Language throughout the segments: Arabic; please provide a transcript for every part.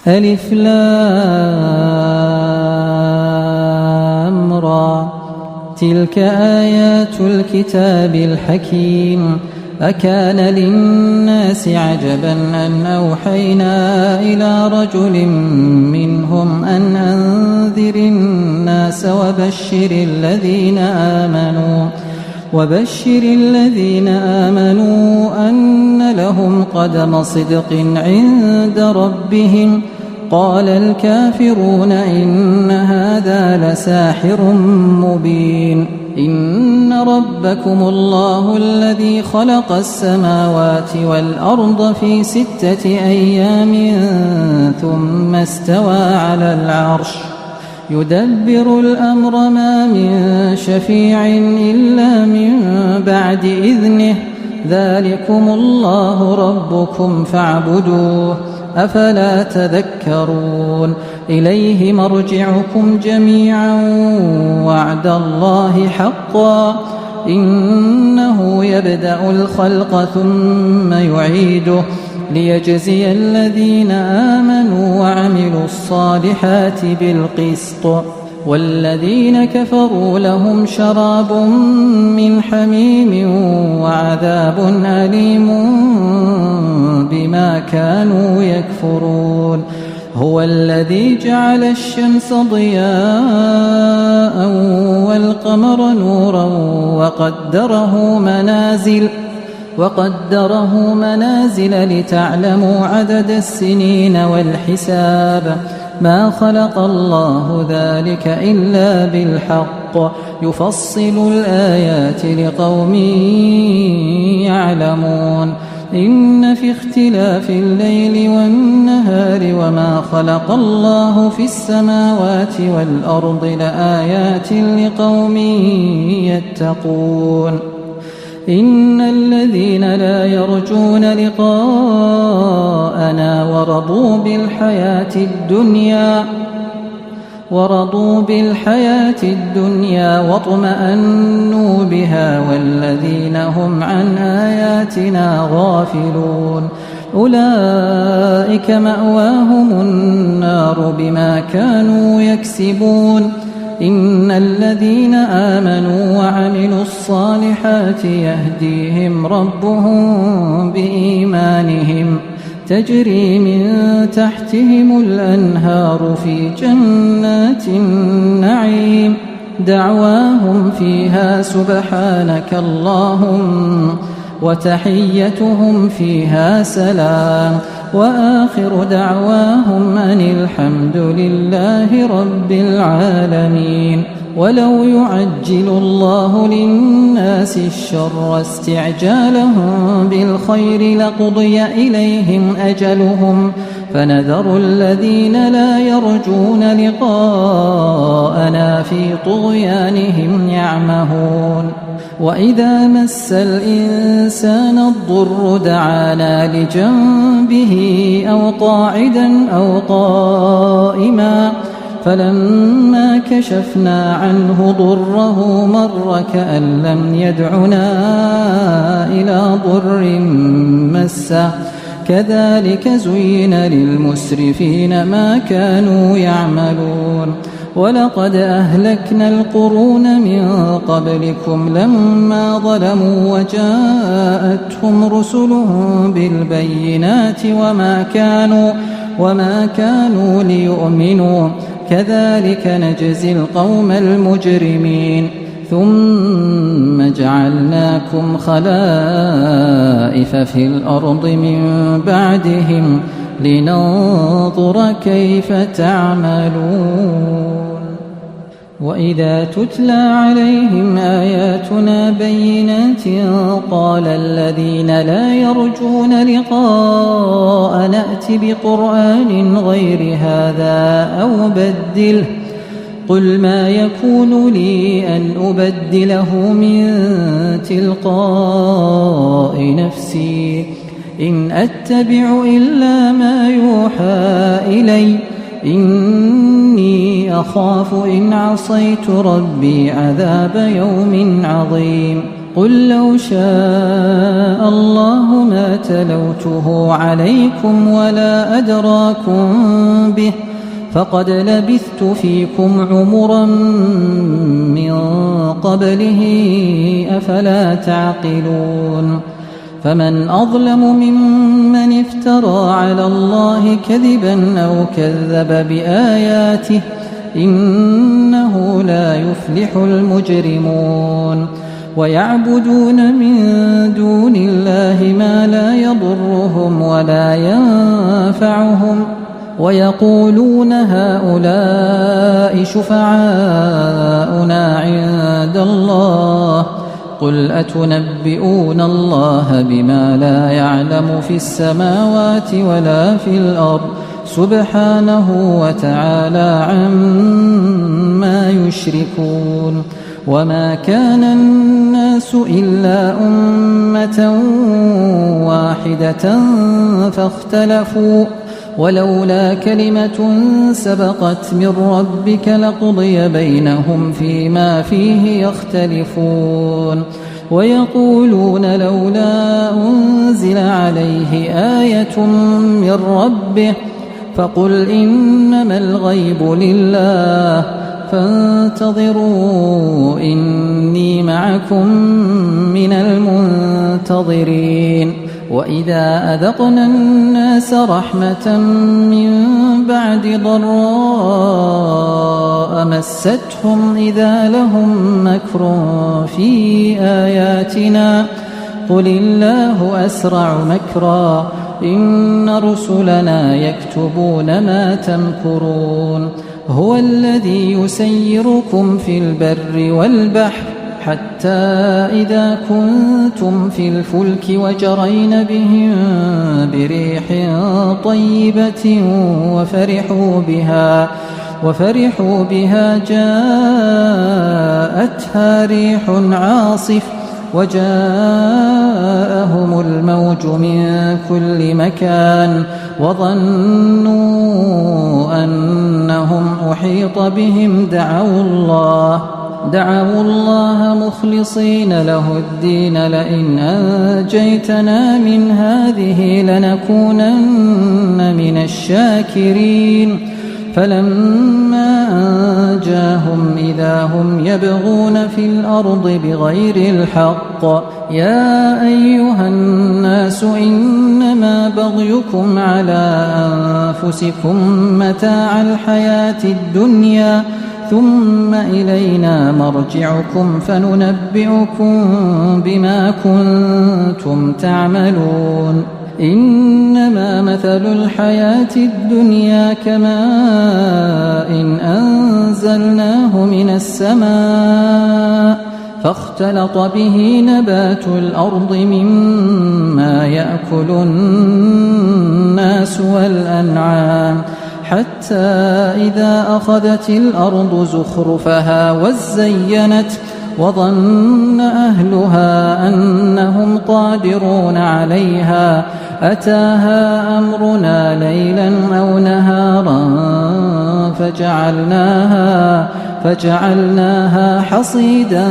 ألف لام را تلك آيات الكتاب الحكيم أكان للناس عجبا أن أوحينا إلى رجل منهم أن أنذر الناس وبشر الذين آمنوا أن لهم قدم صدق عند ربهم قال الكافرون إن هذا لساحر مبين إن ربكم الله الذي خلق السماوات والأرض في 6 أيام ثم استوى على العرش يدبر الأمر ما من شفيع إلا من بعد إذنه ذلكم الله ربكم فاعبدوه أفلا تذكرون إليه مرجعكم جميعا وعد الله حقا إنه يبدأ الخلق ثم يعيده ليجزي الذين آمنوا وعملوا الصالحات بالقسط والذين كفروا لهم شراب من حميم وعذاب أليم بما كانوا يكفرون هو الذي جعل الشمس ضياء والقمر نورا وقدره منازل لتعلموا عدد السنين والحساب ما خلق الله ذلك إلا بالحق يفصل الآيات لقوم يعلمون إن في اختلاف الليل والنهار وما خلق الله في السماوات والأرض لآيات لقوم يتقون إن الذين لا يرجون لقاءنا ورضوا بالحياة الدنيا واطمأنوا بها والذين هم عن آياتنا غافلون أولئك مأواهم النار بما كانوا يكسبون إن الذين آمنوا وعملوا الصالحات يهديهم ربهم بإيمانهم تجري من تحتهم الأنهار في جنات النعيم دعواهم فيها سبحانك اللهم وتحيتهم فيها سلام وآخر دعواهم أن الحمد لله رب العالمين ولو يعجل الله للناس الشر استعجالهم بالخير لقضي إليهم أجلهم فنذر الذين لا يرجون لقاءنا في طغيانهم يعمهون وإذا مس الإنسان الضر دعانا لجنبه أو قاعدا أو قائما فلما كشفنا عنه ضره مر كأن لم يدعنا إلى ضر مسه كذلك زين للمسرفين ما كانوا يعملون ولقد أهلكنا القرون من قبلكم لما ظلموا وجاءتهم رسلهم بالبينات وما كانوا ليؤمنوا كذلك نجزي القوم المجرمين ثم جعلناكم خلائف في الأرض من بعدهم لننظر كيف تعملون وإذا تتلى عليهم آياتنا بينات قال الذين لا يرجون لقاء نأت بقرآن غير هذا أو بدله قل ما يكون لي أن أبدله من تلقاء نفسي إن أتبع إلا ما يوحى إلي إني أخاف إن عصيت ربي عذاب يوم عظيم قل لو شاء الله ما تلوته عليكم ولا أدراكم به فقد لبثت فيكم عمرا من قبله أفلا تعقلون فمن أظلم ممن افترى على الله كذبا أو كذب بآياته إنه لا يفلح المجرمون ويعبدون من دون الله ما لا يضرهم ولا ينفعهم ويقولون هؤلاء شفعاؤنا عند الله قل أتنبئون الله بما لا يعلم في السماوات ولا في الأرض سبحانه وتعالى عما يشركون وما كان الناس إلا أمة واحدة فاختلفوا ولولا كلمة سبقت من ربك لقضي بينهم فيما فيه يختلفون ويقولون لولا أنزل عليه آية من ربه فقل إنما الغيب لله فانتظروا إني معكم من المنتظرين وإذا أذقنا الناس رحمة من بعد ضراء مستهم إذا لهم مكر في آياتنا قل الله أسرع مكرا إن رسلنا يكتبون ما تمكرون هو الذي يسيركم في البر والبحر حتى إذا كنتم في الفلك وجرين بهم بريح طيبة وفرحوا بها جاءتها ريح عاصف وجاءهم الموج من كل مكان وظنوا أنهم أحيط بهم دعوا الله مخلصين له الدين لئن أنجيتنا من هذه لنكونن من الشاكرين فلما أنجاهم إذا هم يبغون في الأرض بغير الحق يا أيها الناس إنما بغيكم على أنفسكم متاع الحياة الدنيا ثم إلينا مرجعكم فننبئكم بما كنتم تعملون إنما مثل الحياة الدنيا كماء أنزلناه من السماء فاختلط به نبات الأرض مما يأكل الناس والأنعام حتى إذا أخذت الأرض زخرفها وزينت وظن أهلها أنهم قادرون عليها أتاها أمرنا ليلا أو نهارا فجعلناها حصيدا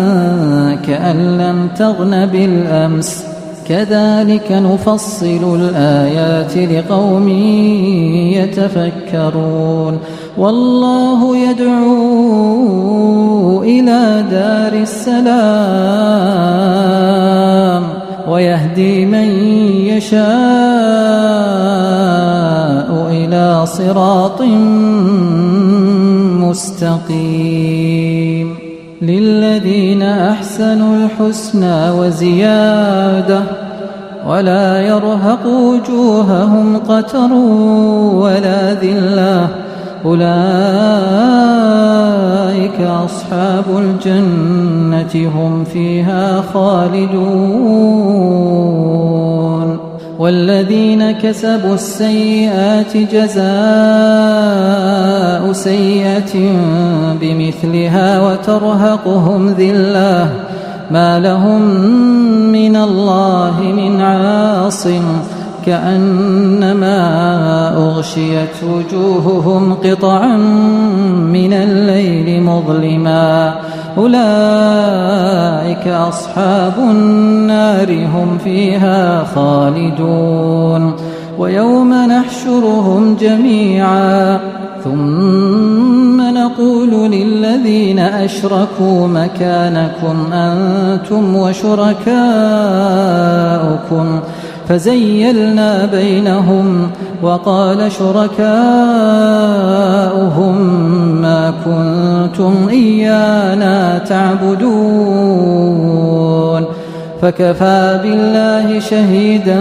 كأن لم تغن بالأمس كذلك نفصل الآيات لقوم يتفكرون والله يدعو إلى دار السلام ويهدي من يشاء إلى صراط مستقيم للذين أحسنوا الحسنى وزيادة ولا يرهق وجوههم قتر ولا ذلة أولئك أصحاب الجنة هم فيها خالدون والذين كسبوا السيئات جزاء سيئة بمثلها وترهقهم ذلة ما لهم من الله من عاصم كأنما أغشيت وجوههم قطعا من الليل مظلما أولئك أصحاب النار هم فيها خالدون ويوم نحشرهم جميعا ثم نقول للذين أشركوا مكانكم أنتم وشركاؤكم فزيلنا بينهم وقال شركاؤهم ما كنتم إيانا تعبدون فكفى بالله شهيدا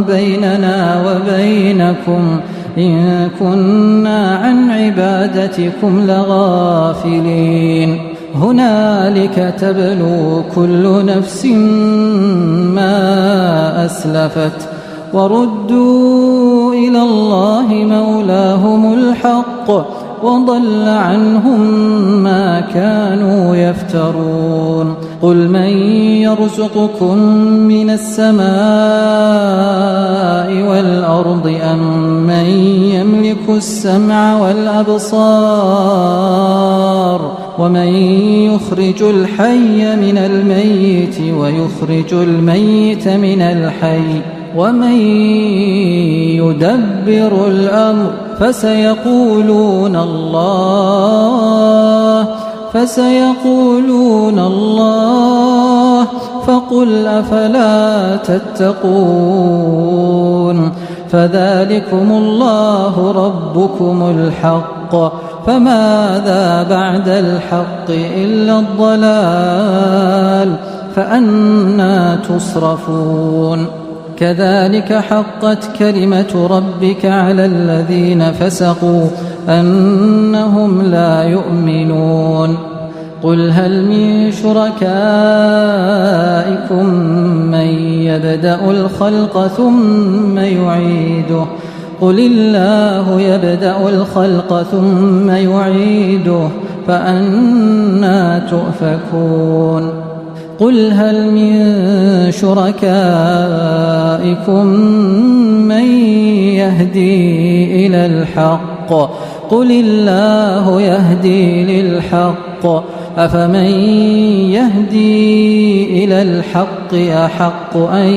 بيننا وبينكم إن كنا عن عبادتكم لغافلين هنالك تبلو كل نفس ما أسلفت وردوا إلى الله مولاهم الحق وضل عنهم ما كانوا يفترون قل من يرزقكم من السماء والأرض أم من يملك السمع والأبصار ومن يخرج الحي من الميت ويخرج الميت من الحي ومن يدبر الأمر فسيقولون الله فقل أفلا تتقون فذلكم الله ربكم الحق فماذا بعد الحق إلا الضلال فأنى تصرفون كذلك حقت كلمة ربك على الذين فسقوا أنهم لا يؤمنون قل هل من شركائكم من يبدأ الخلق ثم يعيده قل الله يبدأ الخلق ثم يعيده فأنى تؤفكون قل هل من شركائكم من يهدي إلى الحق قل الله يهدي للحق أفمن يهدي إلى الحق أحق أن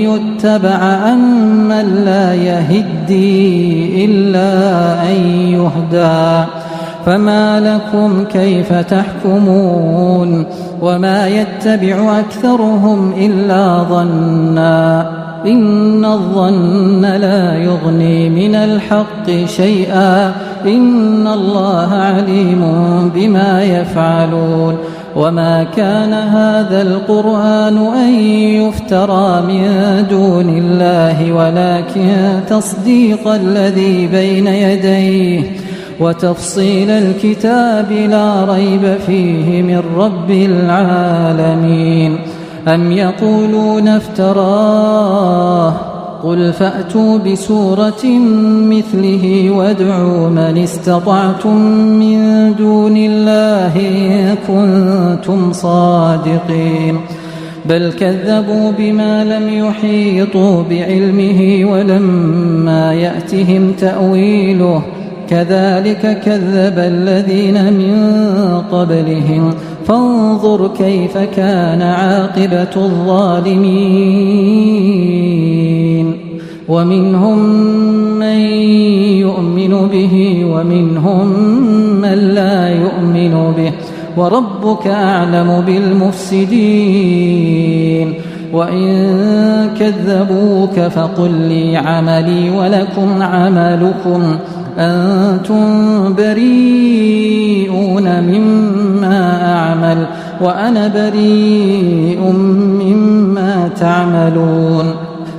يتبع أم من لا يهدي إلا أن يهدى فما لكم كيف تحكمون وما يتبع أكثرهم إلا ظنا إن الظن لا يغني من الحق شيئا إن الله عليم بما يفعلون وما كان هذا القرآن أن يفترى من دون الله ولكن تصديق الذي بين يديه وتفصيل الكتاب لا ريب فيه من رب العالمين أم يقولون افتراه قل فأتوا بسورة مثله وادعوا من استطعتم من دون الله إن كنتم صادقين بل كذبوا بما لم يحيطوا بعلمه ولما يأتهم تأويله كذلك كذب الذين من قبلهم فانظر كيف كان عاقبة الظالمين ومنهم من يؤمن به ومنهم من لا يؤمن به وربك أعلم بالمفسدين وإن كذبوك فقل لي عملي ولكم عملكم أنتم بريئون مما أعمل وأنا بريء مما تعملون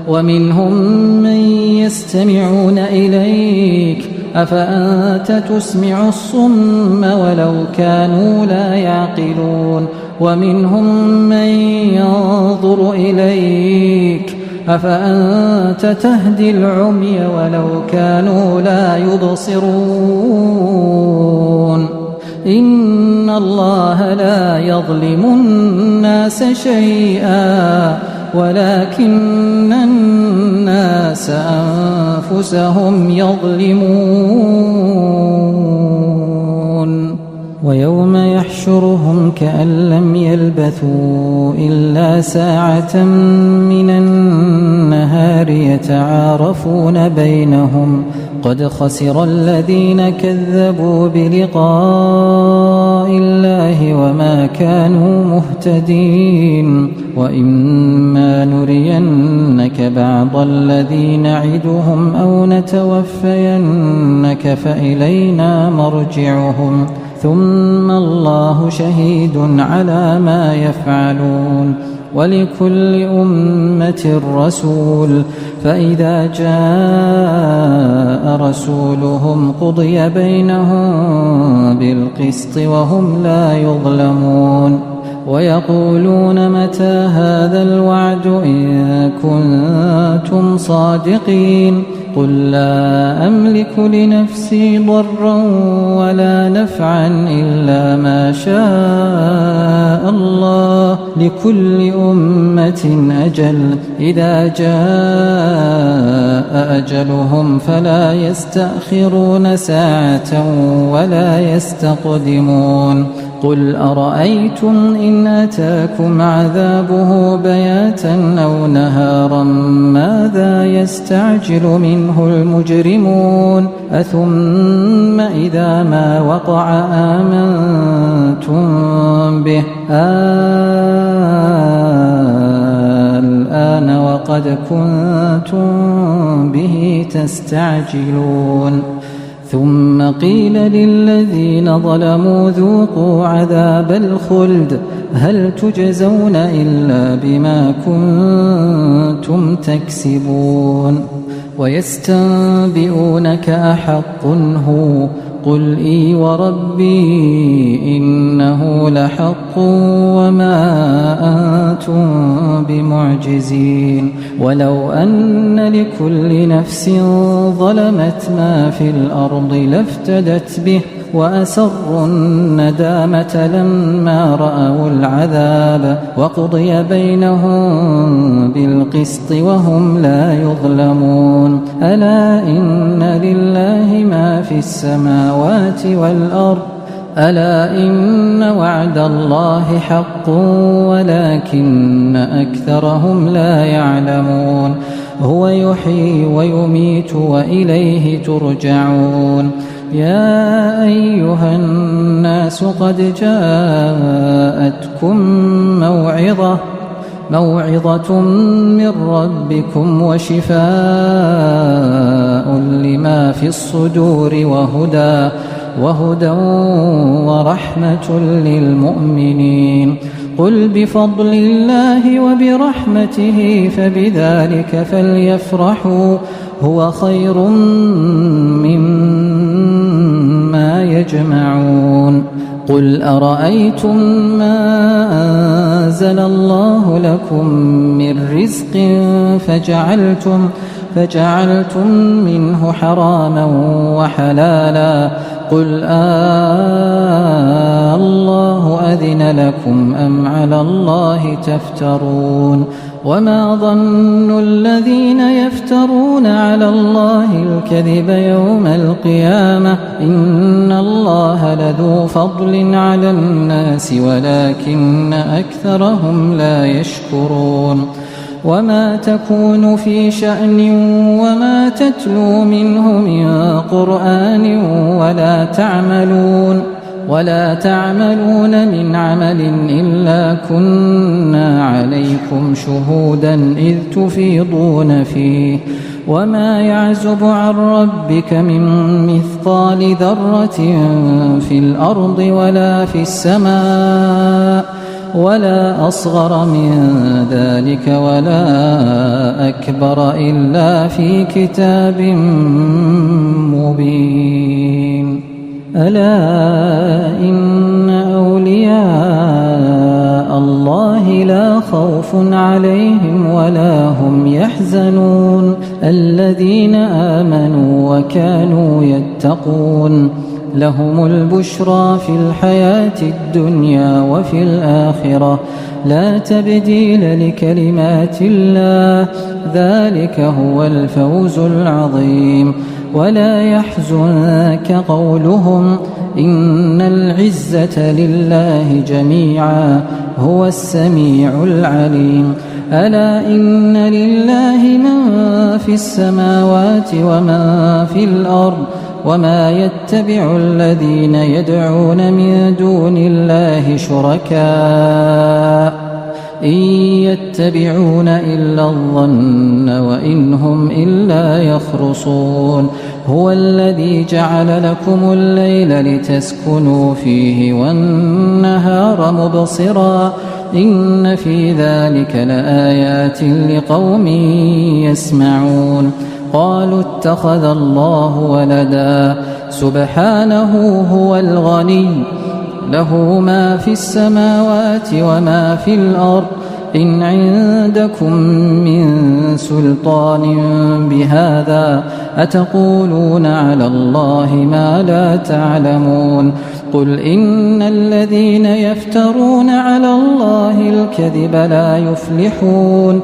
ومنهم من يستمعون إليك أفأنت تسمع الصم ولو كانوا لا يعقلون ومنهم من ينظر إليك أفأنت تهدي العمي ولو كانوا لا يبصرون إن الله لا يظلم الناس شيئا ولكن الناس أنفسهم يظلمون ويوم يحشرهم كأن لم يلبثوا إلا ساعة من النهار يتعارفون بينهم قد خسر الذين كذبوا بلقاء الله وما كانوا مهتدين وإما نرينك بعض الذي نعدهم أو نتوفينك فإلينا مرجعهم ثم الله شهيد على ما يفعلون ولكل أمة رسول فإذا جاء رسولهم قضي بينهم بالقسط وهم لا يظلمون ويقولون متى هذا الوعد إن كنتم صادقين قل لا أملك لنفسي ضرا ولا نفعا إلا ما شاء الله لكل أمة أجل إذا جاء أجلهم فلا يستأخرون ساعة ولا يستقدمون قل أرأيتم إن أتاكم عذابه بياتا أو نهارا ماذا يستعجل منه المجرمون أثم إذا ما وقع آمنتم به الآن وقد كنتم به تستعجلون ثم قيل للذين ظلموا ذوقوا عذاب الخلد هل تجزون إلا بما كنتم تكسبون ويستنبئونك أحق هو قل إي وربي إنه لحق وما أنتم بمعجزين ولو أن لكل نفس ظلمت ما في الأرض لافتدت به وأسروا الندامة لما رأوا العذاب وقضي بينهم بالقسط وهم لا يظلمون ألا إن لله ما في السماوات والأرض ألا إن وعد الله حق ولكن أكثرهم لا يعلمون هو يحيي ويميت وإليه ترجعون يا أيها الناس قد جاءتكم موعظة من ربكم وشفاء لما في الصدور وهدى ورحمة للمؤمنين قل بفضل الله وبرحمته فبذلك فليفرحوا هو خير مما يجمعون قل أرأيتم ما أنزل الله لكم من رزق فجعلتم منه حراما وحلالا قل الله أذن لكم أم على الله تفترون وما ظن الذين يفترون على الله الكذب يوم القيامة إن الله لذو فضل على الناس ولكن أكثرهم لا يشكرون وما تكون في شأن وما تتلو منه من قرآن ولا تعملون من عمل إلا كنا عليكم شهودا إذ تفيضون فيه وما يعزب عن ربك من مثقال ذرة في الأرض ولا في السماء ولا أصغر من ذلك ولا أكبر إلا في كتاب مبين ألا إن أولياء الله لا خوف عليهم ولا هم يحزنون الذين آمنوا وكانوا يتقون لهم البشرى في الحياة الدنيا وفي الآخرة لا تبديل لكلمات الله ذلك هو الفوز العظيم ولا يحزنك قولهم إن العزة لله جميعا هو السميع العليم ألا إن لله من في السماوات ومن في الأرض وما يتبع الذين يدعون من دون الله شركاء إن يتبعون إلا الظن وإن هم إلا يخرصون هو الذي جعل لكم الليل لتسكنوا فيه والنهار مبصرا إن في ذلك لآيات لقوم يسمعون قالوا اتخذ الله ولدا سبحانه هو الغني له ما في السماوات وما في الأرض إن عندكم من سلطان بهذا أتقولون على الله ما لا تعلمون قل إن الذين يفترون على الله الكذب لا يفلحون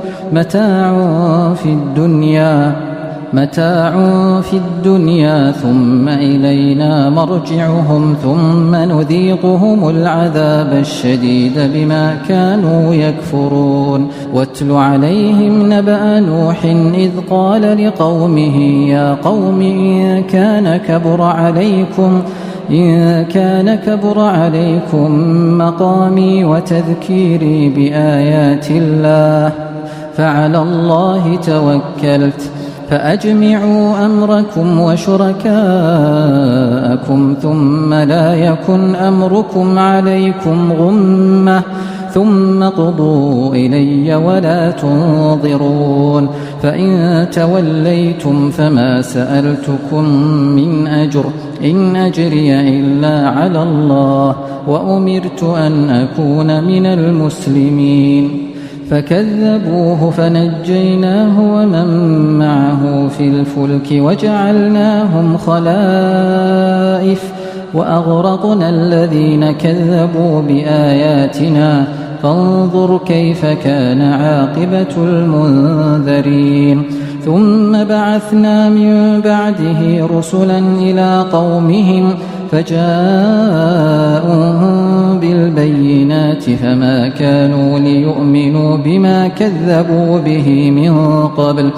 متاع في الدنيا ثم إلينا مرجعهم ثم نذيقهم العذاب الشديد بما كانوا يكفرون واتل عليهم نبأ نوح إذ قال لقومه يا قوم إن كان كبر عليكم مقامي وتذكيري بآيات الله فعلى الله توكلت فأجمعوا أمركم وشركاءكم ثم لا يكن أمركم عليكم غمة ثم قضوا إلي ولا تنظرون فإن توليتم فما سألتكم من أجر إن أجري إلا على الله وأمرت أن أكون من المسلمين فكذبوه فنجيناه ومن معه في الفلك وجعلناهم خلائف وأغرقنا الذين كذبوا بآياتنا فانظر كيف كان عاقبة المنذرين ثم بعثنا من بعده رسلا إلى قومهم فجاءوهم بالبينات فما كانوا ليؤمنوا بما كذبوا به من قبل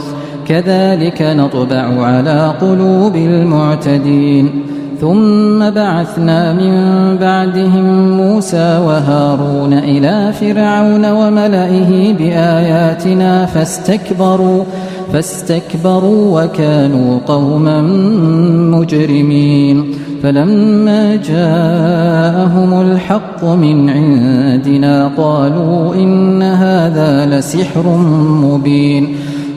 كذلك نطبع على قلوب المعتدين ثم بعثنا من بعدهم موسى وهارون إلى فرعون وملئه بآياتنا فاستكبروا وكانوا قوما مجرمين فلما جاءهم الحق من عندنا قالوا إن هذا لسحر مبين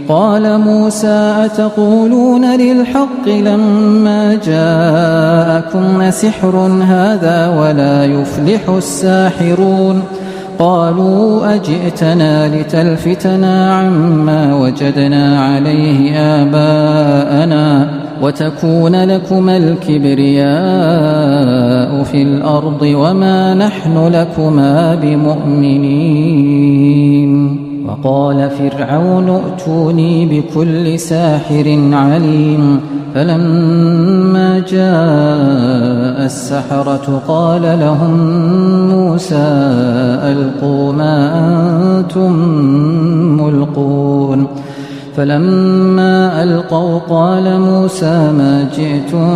قال موسى أتقولون للحق لما جاءكم أسحر هذا ولا يفلح الساحرون قالوا أجئتنا لتلفتنا عما وجدنا عليه آباءنا وتكون لكما الكبرياء في الأرض وما نحن لكما بمؤمنين وقال فرعون ائتوني بكل ساحر عليم فلما جاء السحرة قال لهم موسى ألقوا ما أنتم ملقون فلما ألقوا قال موسى ما جئتم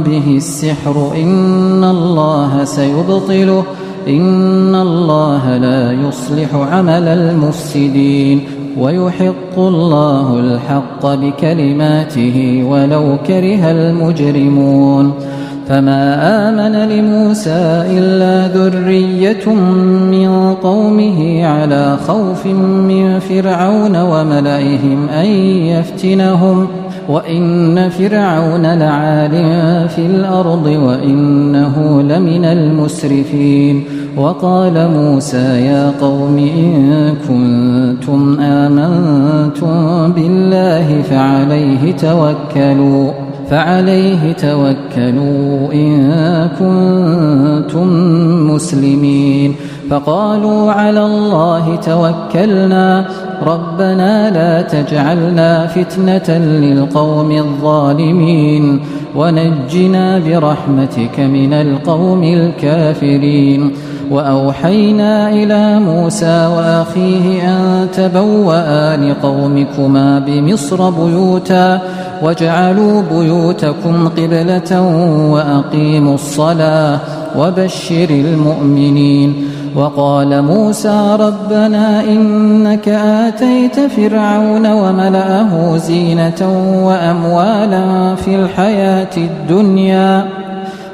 به السحر إن الله سيبطله إن الله لا يصلح عمل المفسدين ويحق الله الحق بكلماته ولو كره المجرمون فما آمن لموسى إلا ذرية من قومه على خوف من فرعون وملئهم أن يفتنهم وإن فرعون لعال في الأرض وإنه لمن المسرفين وقال موسى يا قوم إن كنتم آمنتم بالله فعليه توكلوا إن كنتم مسلمين. فقالوا على الله توكلنا ربنا لا تجعلنا فتنة للقوم الظالمين ونجنا برحمتك من القوم الكافرين. وأوحينا إلى موسى وأخيه أن تبوأ لقومكما بمصر بيوتا واجعلوا بيوتكم قبلة وأقيموا الصلاة وبشر المؤمنين. وقال موسى ربنا إنك آتيت فرعون وملأه زينة وأموالا في الحياة الدنيا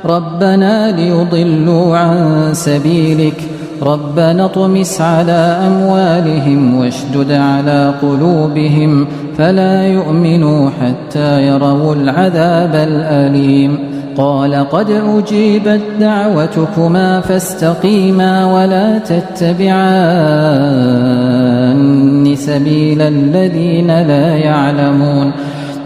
ربنا ليضلوا عن سبيلك ربنا اطمس على أموالهم واشدد على قلوبهم فلا يؤمنوا حتى يروا العذاب الأليم. قال قد أجيبت دعوتكما فاستقيما ولا تتبعان سبيل الذين لا يعلمون.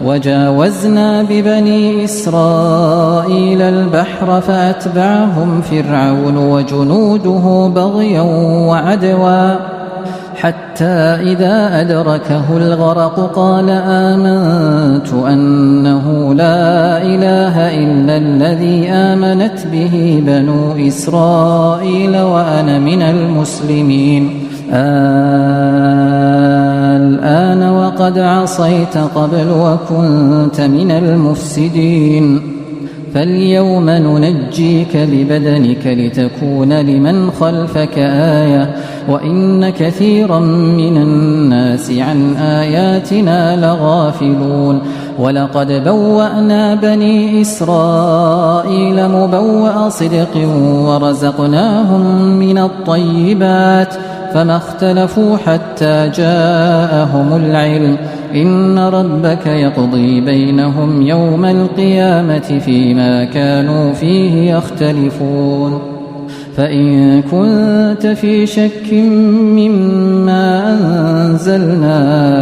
وجاوزنا ببني إسرائيل البحر فأتبعهم فرعون وجنوده بغيا وعدوا حتى إذا أدركه الغرق قال آمنت أنه لا إله إلا الذي آمنت به بنو إسرائيل وأنا من المسلمين. الآن وقد عصيت قبل وكنت من المفسدين فاليوم ننجيك ببدنك لتكون لمن خلفك آية وإن كثيرا من الناس عن آياتنا لغافلون. ولقد بوأنا بني إسرائيل مبوأ صدق ورزقناهم من الطيبات فما اختلفوا حتى جاءهم العلم إن ربك يقضي بينهم يوم القيامة فيما كانوا فيه يختلفون. فإن كنت في شك مما أنزلنا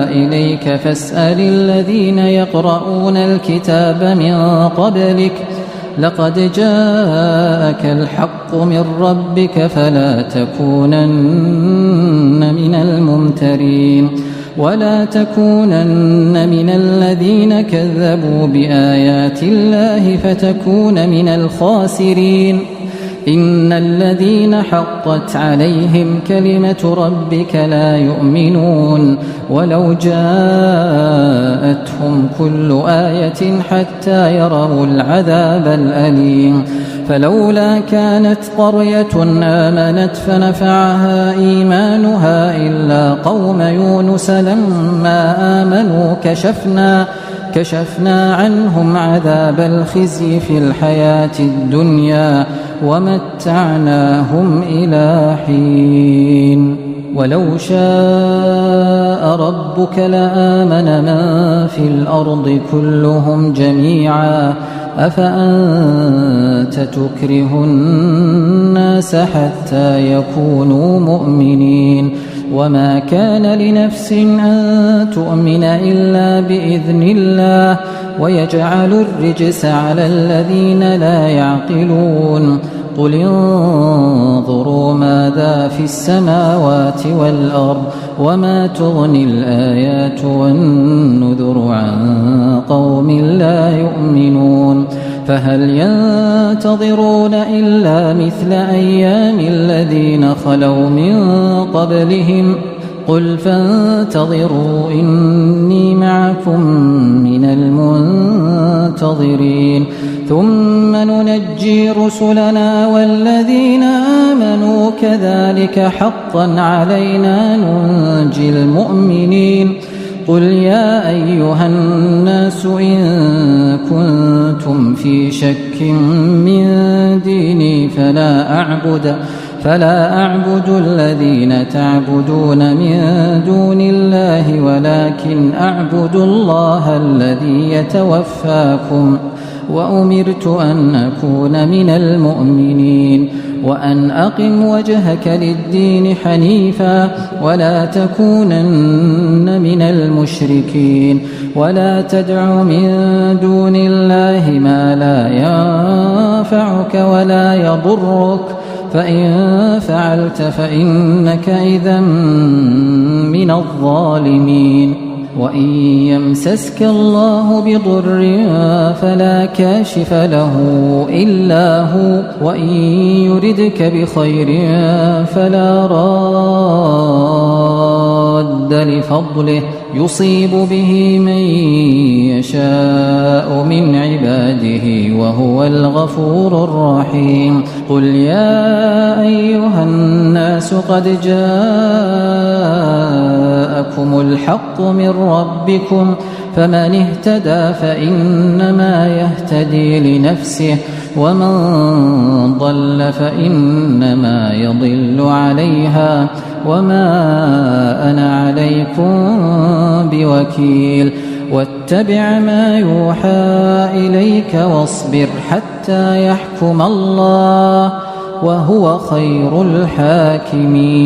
إليك فاسأل الذين يقرؤون الكتاب من قبلك لقد جاءك الحق من ربك فلا تكونن من الممترين ولا تكونن من الذين كذبوا بآيات الله فتكون من الخاسرين. إن الذين حقت عليهم كلمة ربك لا يؤمنون ولو جاءتهم كل آية حتى يروا العذاب الأليم. فلولا كانت قرية آمنت فنفعها إيمانها إلا قوم يونس لما آمنوا كشفنا عنهم عذاب الخزي في الحياة الدنيا ومتعناهم إلى حين. ولو شاء ربك لآمن من في الأرض كلهم جميعا أفأنت تكره الناس حتى يكونوا مؤمنين وما كان لنفس أن تؤمن إلا بإذن الله ويجعل الرجس على الذين لا يعقلون. قل انظروا ماذا في السماوات والأرض وما تغني الآيات والنذر عن قوم لا يؤمنون. فهل ينتظرون إلا مثل أيام الذين خلوا من قبلهم قل فانتظروا إني معكم من المنتظرين ثم ننجي رسلنا والذين آمنوا كذلك حقا علينا ننجي المؤمنين. قل يا أيها الناس إن كنتم في شك من ديني فلا أعبد الذين تعبدون من دون الله ولكن أعبد الله الذي يتوفاكم وأمرت أن أكون من المؤمنين وأن أقم وجهك للدين حنيفا ولا تكونن من المشركين ولا تدع من دون الله ما لا ينفعك ولا يضرك فإن فعلت فإنك إذا من الظالمين وإن يمسسك الله بضر فلا كاشف له إلا هو وإن يردك بخير فلا راد لفضله يصيب به من يشاء من عباده وهو الغفور الرحيم قل يا أيها الناس قد جاءكم الحق من ربكم فمن اهتدى فإنما يهتدي لنفسه ومن ضل فإنما يضل عليها وما أنا عليكم بوكيل واتبع ما يوحى إليك واصبر حتى يحكم الله وهو خير الحاكمين